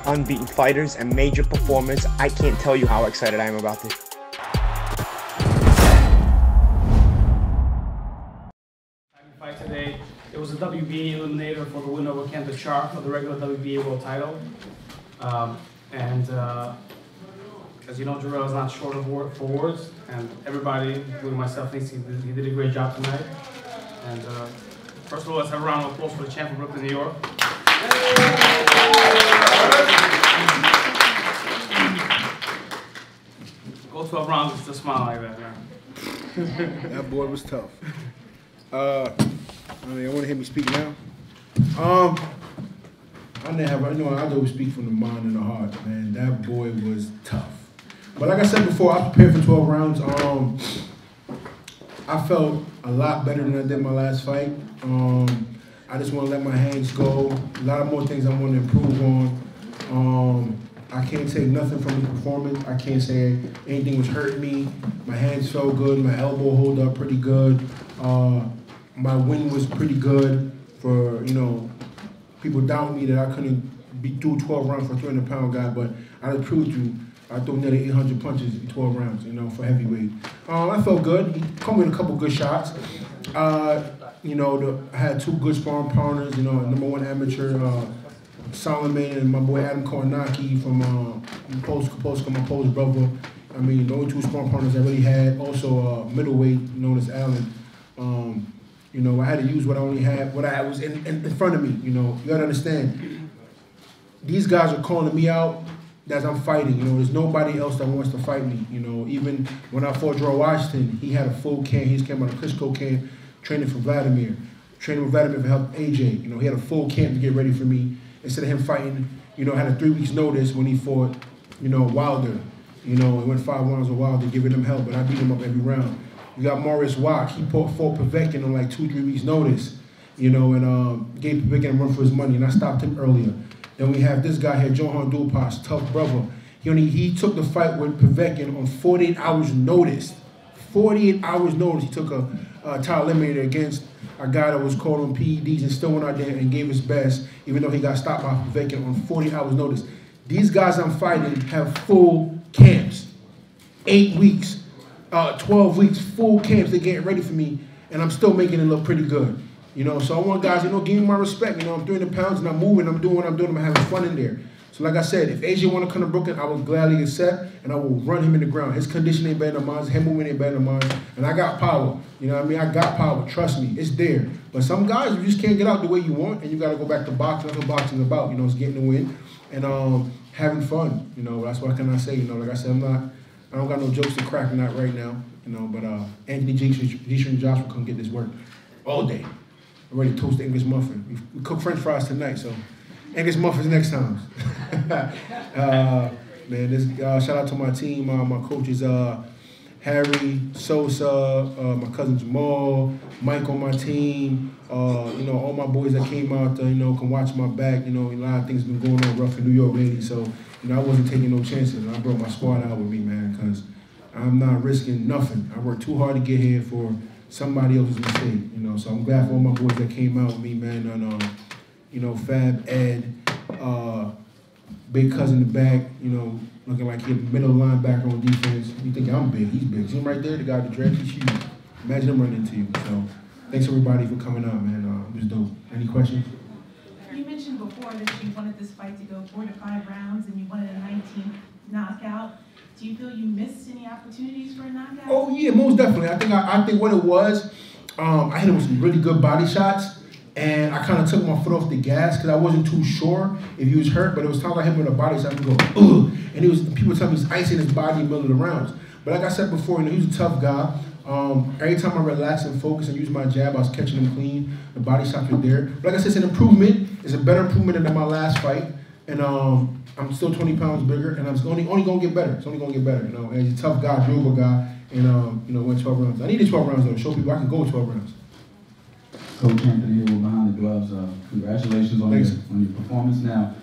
unbeaten fighters and major performance. I can't tell you how excited I am about this. Fight today. It was a WBA eliminator for the winner over Kenta Char for the regular WBA world title. As you know, Jarrell is not short of for words, and everybody, including myself, thinks he did a great job tonight. And first of all, let's have a round of applause for the champ from Brooklyn, New York. Go 12 rounds with just a smile like that, man. That boy was tough. I want to hear me speak now. I always speak from the mind and the heart, man. That boy was tough. But like I said before, I prepared for 12 rounds. I felt a lot better than I did my last fight. I just want to let my hands go. A lot of more things I want to improve on. I can't take nothing from the performance. I can't say anything was hurting me. My hands felt good. My elbow hold up pretty good. My win was pretty good for, people doubt me that I couldn't do 12 rounds for a 300-pound guy, but I proved to you. I threw nearly 800 punches in 12 rounds, for heavyweight. I felt good. He caught me with a couple good shots. I had two good sparring partners, #1 amateur, Solomon, and my boy Adam Kornacki from Polska, my Polish brother. I mean, the only two sparring partners I really had. Also, middleweight, known as Allen. I had to use what I only had, what I was in front of me. You gotta understand. These guys are calling me out as I'm fighting. There's nobody else that wants to fight me. Even when I fought JARRELL Washington, he had a full camp. He came out of Klitschko camp, training for Vladimir. Training with Vladimir to help AJ. He had a full camp to get ready for me. Instead of him fighting, had a 3 weeks notice when he fought, Wilder. It went 5 rounds with Wilder, giving him help, but I beat him up every round. You got Maurice Wack. He fought Povetkin on like 2-3 weeks notice, and gave Povetkin a run for his money, and I stopped him earlier. Then we have this guy here, JOHANN DUAUPASHAS, tough brother. He took the fight with Povetkin on 48 hours notice. 48 hours notice. He took a title eliminator against a guy that was caught on PEDs and still went out there and gave his best, even though he got stopped by Povetkin on 40 hours notice. These guys I'm fighting have full camps. 8 weeks, 12 weeks, full camps. They're getting ready for me, and I'm still making it look pretty good. So I want guys, give me my respect. I'm 300 pounds and I'm moving, I'm doing what I'm doing, I'm having fun in there. So like I said, if AJ want to come to Brooklyn, I will gladly accept, and I will run him in the ground. His condition ain't better than mine, his head movement ain't better than mine, and I got power. I got power, trust me, it's there. But some guys, you just can't get out the way you want, and you got to go back to boxing. That's what boxing is about, it's getting the win, and having fun, that's what can I say, like I said, I don't got no jokes to crack, not right now, but Anthony G. and Josh will come get this work all day. I'm ready to toast the English muffin. We cook French fries tonight, so English muffins next time. Shout out to my team, my coaches, Harry, Sosa, my cousin Jamal, Mike on my team, all my boys that came out, can watch my back. A lot of things been going on rough in New York lately, so I wasn't taking no chances. I brought my squad out with me, man, because I'm not risking nothing. I worked too hard to get here for somebody else's mistake, So I'm glad for all my boys that came out with me, man, and Fab, Ed, big cousin in the back, looking like he's a middle linebacker on defense. You think I'm big? He's big. See him right there, the guy with the dread, he's huge. Imagine him running into you. So thanks everybody for coming out, man. It was dope. Any questions? You mentioned before that you wanted this fight to go 4 to 5 rounds, and you wanted a 19th knockout. Do you feel you missed any opportunities for a knockout? Oh yeah, most definitely. I think what it was, I hit him with some really good body shots, and I kind of took my foot off the gas because I wasn't too sure if he was hurt. But it was times I hit him with a body shot and go, ugh, and people tell me he's icing his body in the middle of the rounds. But like I said before, he was a tough guy. Every time I relax and focus and use my jab, I was catching him clean. The body shots were there. But like I said, it's an improvement. It's a better improvement than my last fight, and I'm still 20 pounds bigger, and I'm only going to get better. It's only going to get better, And he's a tough guy, durable guy, and went 12 rounds. I needed 12 rounds, though, to show people I can go 12 rounds. Coach Anthony here with Behind the Gloves. Congratulations on your performance. Now,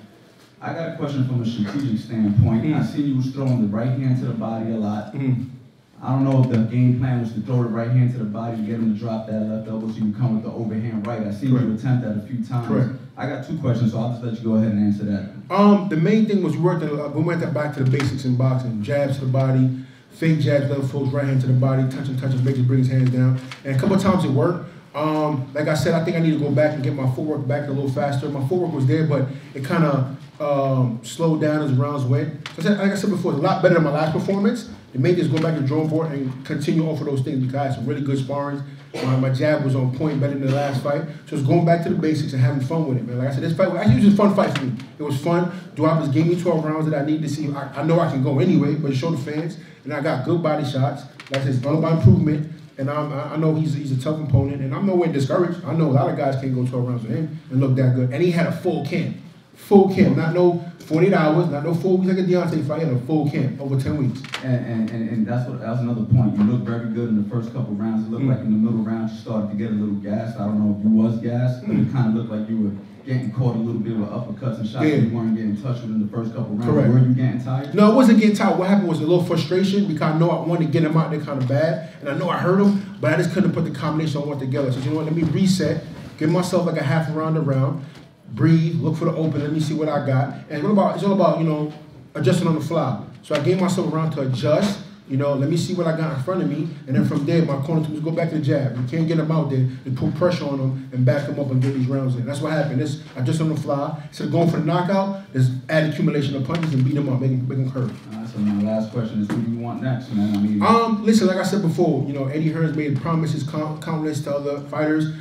I got a question from a strategic standpoint. I seen you was throwing the right hand to the body a lot. I don't know if the game plan was to throw the right hand to the body to get him to drop that left elbow so you can come with the overhand right. I seen you attempt that a few times. I got 2 questions, so I'll just let you go ahead and answer that. The main thing was we went back to the basics in boxing. Jabs to the body, fake jabs, left hooks, right hand to the body, touches, make it bring his hands down. And a couple of times it worked. Like I said, I think I need to go back and get my footwork back a little faster. My footwork was there, but it kind of slowed down as rounds went. So like I said before, it's a lot better than my last performance. It made this go back to the drawing board and continue off of those things because I had some really good sparring. My jab was on point better than the last fight. So it's going back to the basics and having fun with it, man. Like I said, this fight actually was a fun fight for me. It was fun. Duaupas gave me 12 rounds that I need to see. I know I can go anyway, but show the fans. And I got good body shots. Like I said, it's all about improvement. And I know he's a tough opponent, and I'm nowhere discouraged. I know a lot of guys can't go 12 rounds with him and look that good. And he had a full camp. Full camp, not no 48 hours, not no 4 weeks like a Deontay fight. He had a full camp, over 10 weeks. And that's another point. You looked very good in the first couple rounds. It looked like in the middle rounds you started to get a little gassed. I don't know if you was gassed, but it kind of looked like you were getting caught a little bit with uppercuts and shots you weren't getting touched with in the first couple rounds. Correct. Were you getting tired? No, I wasn't getting tired. What happened was a little frustration because I know I wanted to get him out there kind of bad, and I know I hurt him, but I just couldn't put the combination I want together. So you know what, let me reset, give myself like a half a round around, breathe, look for the open, let me see what I got. And it's all about, you know, adjusting on the fly. So I gave myself a round to adjust, you know, let me see what I got in front of me, and then from there, my corner team was go back to the jab. You can't get him out there, to put pressure on him and back him up and get these rounds in. That's what happened. I just on the fly. Instead of going for the knockout, just add accumulation of punches and beat him up, make him hurt. So my last question is, who do you want next, man? I mean, listen, like I said before, you know, Eddie Hearn's made promises countless to other fighters.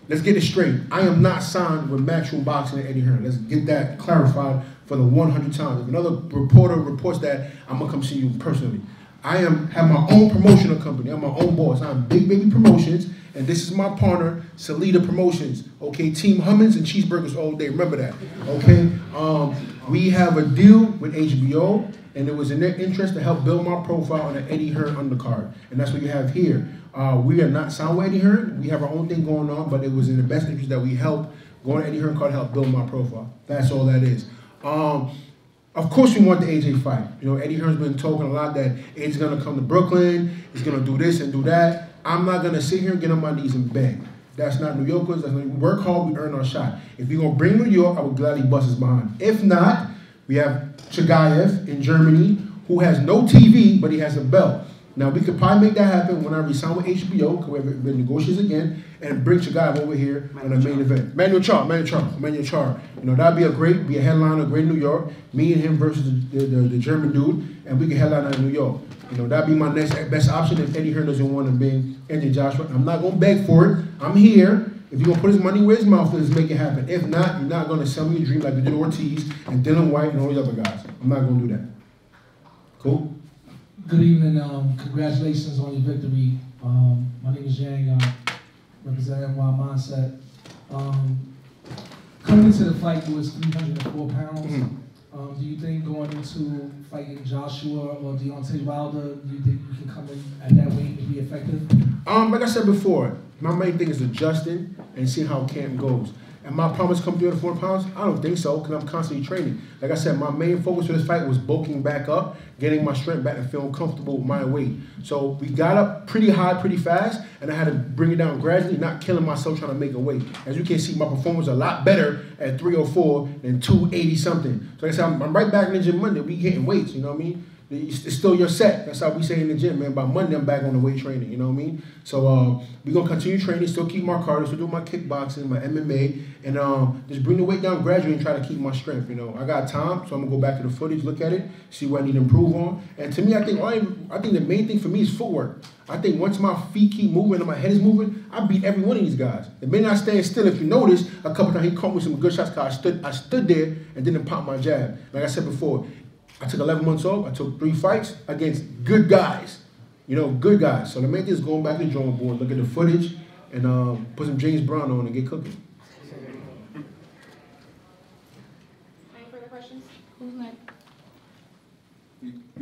Let's get it straight. I am not signed with Matchroom Boxing and Eddie Hearn. Let's get that clarified for the 100 times. If another reporter reports that, I'm gonna come see you personally. I have my own promotional company. I'm my own boss. I'm Big Baby Promotions, and this is my partner, Salida Promotions. Okay, Team Hummus and Cheeseburgers all day. Remember that. Okay. We have a deal with HBO, and it was in their interest to help build my profile on the Eddie Hearn undercard, and that's what you have here. We are not signed with Eddie Hearn. We have our own thing going on, but it was in the best interest that we help go on Eddie Hearn card to help build my profile. That's all that is. Of course, we want the AJ fight. You know, Eddie Hearn's been talking a lot that AJ's gonna come to Brooklyn. He's gonna do this and do that. I'm not gonna sit here and get on my knees and beg. That's not New Yorkers. That's not, we work hard. We earn our shot. If you're gonna bring New York, I would gladly bust his behind. If not, we have Chagayev in Germany, who has no TV, but he has a belt. Now, we could probably make that happen when I resign with HBO, because we negotiate again, and bring Chagayev over here on the main event. Manuel Char. You know, that'd be a headliner, great New York. Me and him versus the German dude, and we can headline out in New York. You know, that'd be my next best option if Eddie Hearn doesn't want to bring Anthony Joshua. I'm not going to beg for it. I'm here. If you're going to put his money where his mouth is, make it happen. If not, you're not going to sell me a dream like you did Ortiz and Dylan White and all these other guys. I'm not going to do that. Cool? Good evening. Congratulations on your victory. My name is Yang, representing Wild Mindset. Coming into the fight, you was 304 pounds. Do you think going into fighting Joshua or Deontay Wilder, do you think you can come in at that weight and be effective? Like I said before, my main thing is adjusting and see how camp goes. And my promise come 304 pounds? I don't think so, because I'm constantly training. Like I said, my main focus for this fight was bulking back up, getting my strength back and feeling comfortable with my weight. So we got up pretty high, pretty fast, and I had to bring it down gradually, not killing myself trying to make a weight. As you can see, my performance was a lot better at 304 than 280 something. So like I said, I'm right back in the gym Monday. We getting weights, you know what I mean? It's still your set. That's how we say in the gym, man. By Monday, I'm back on the weight training, you know what I mean? So we're going to continue training, still keep my cardio, still do my kickboxing, my MMA, and just bring the weight down gradually and try to keep my strength, you know. I got time, so I'm going to go back to the footage, look at it, see what I need to improve on. And to me, I think the main thing for me is footwork. I think once my feet keep moving and my head is moving, I beat every one of these guys. They may not stand still. If you notice, a couple times he caught me with some good shots because I stood there and didn't pop my jab. Like I said before, I took 11 months off. I took 3 fights against good guys. You know, good guys. So the main thing is going back to the drawing board, look at the footage, and put some James Brown on and get cooking. Any further questions? You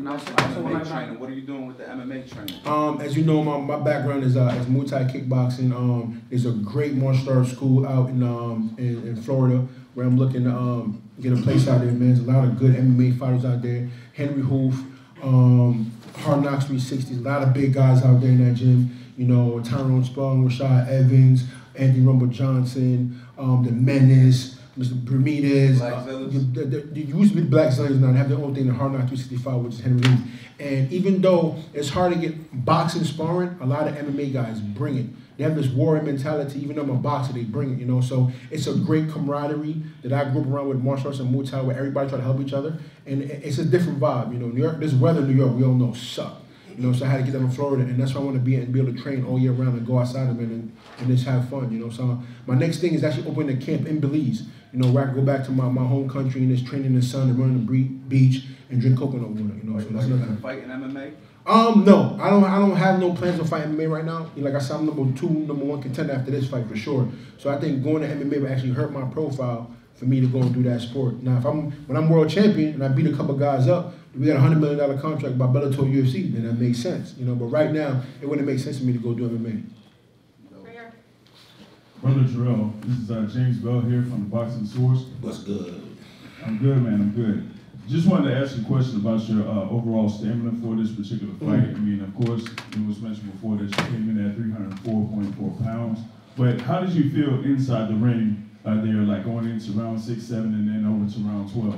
mentioned MMA training. What are you doing with the MMA training? As you know, my background is Muay Thai kickboxing. There's a great martial arts school out in Florida where I'm looking to get a place out there, man. There's a lot of good MMA fighters out there. Henry Hoof, Hard Knocks 360. A lot of big guys out there in that gym. You know, Tyrone Spong, Rashad Evans, Anthony Rumble Johnson, the Menace, Mr. Bermudez. There used to be the Black Zillions now. They have their own thing, the Hard Knock 365, which is Henry Lee. And even though it's hard to get boxing sparring, a lot of MMA guys bring it. They have this warrior mentality. Even though I'm a boxer, they bring it, you know. So it's a great camaraderie that I grew up around with martial arts and Muay Thai, where everybody try to help each other. And it's a different vibe, you know. New York, this weather in New York, we all know, suck. You know, so I had to get down to Florida, and that's why I want to be and be able to train all year round and go outside of it and just have fun, you know. So my next thing is actually opening a camp in Belize, you know, where I can go back to my home country and just train in the sun and run on the beach and drink coconut water, you know. So that's another fight in MMA? No, I don't have no plans to fight MMA right now. Like I said, I'm number 1 contender after this fight for sure. So I think going to MMA would actually hurt my profile for me to go and do that sport. Now, when I'm world champion and I beat a couple guys up, we got a $100 million contract by Bellator UFC, then that makes sense, you know. But right now, it wouldn't make sense for me to go do MMA. Brother Jarrell, this is James Bell here from the Boxing Source. What's good? I'm good, man. I'm good. Just wanted to ask you a question about your overall stamina for this particular fight. I mean, of course, it was mentioned before that you came in at 304.4 pounds. But how did you feel inside the ring there, like going into round 6, 7, and then over to round 12?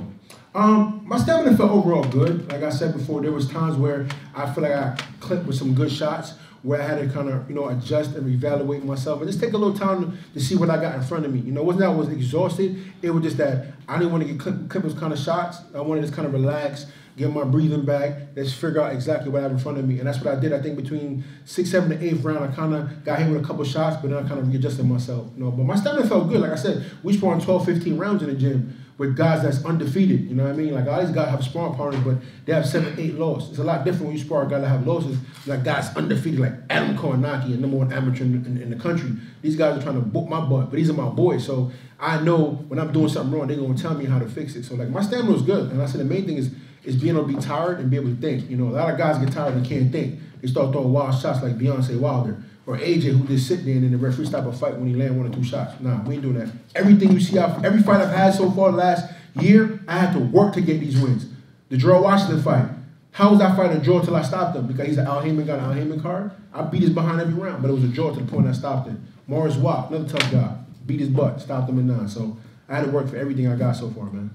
My stamina felt overall good. Like I said before, there was times where I feel like I clipped with some good shots, where I had to kind of, you know, adjust and reevaluate myself and just take a little time to see what I got in front of me. You know, it wasn't that I was exhausted. It was just that I didn't want to get clipped with those kind of shots. I wanted to just kind of relax, get my breathing back, just figure out exactly what I have in front of me. And that's what I did. I think between 6th, 7th, and 8th round, I kind of got hit with a couple shots, but then I kind of readjusted myself. You know, but my stamina felt good. Like I said, we sparring 12, 15 rounds in the gym with guys that's undefeated, you know what I mean? Like all these guys have sparring partners, but they have 7, 8 losses. It's a lot different when you spar a guy that have losses, like guys undefeated, like Adam Kornacki, a #1 amateur in the country. These guys are trying to book my butt, but these are my boys, so I know when I'm doing something wrong, they're gonna tell me how to fix it. So like my stamina was good, and I said the main thing is being able to be tired and be able to think. You know, a lot of guys get tired and can't think. They start throwing wild shots like Beyonce Wilder. Or AJ, who just sit there and then the referee stop a fight when he land 1 or 2 shots. Nah, we ain't doing that. Everything you see, every fight I've had so far last year, I had to work to get these wins. The Jarrell Washington fight. How was that fight a draw till I stopped him? Because he's an Al Heyman, got an Al Heyman card. I beat his behind every round, but it was a draw to the point I stopped him. Morris Watt, another tough guy. Beat his butt, stopped him in 9. So I had to work for everything I got so far, man.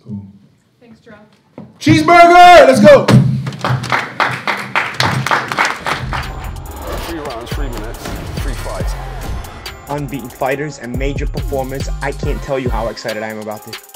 Cool. Thanks, Jarrell. Cheeseburger! Let's go! 3 rounds, 3 minutes, 3 fights. Unbeaten fighters and major performance. I can't tell you how excited I am about this.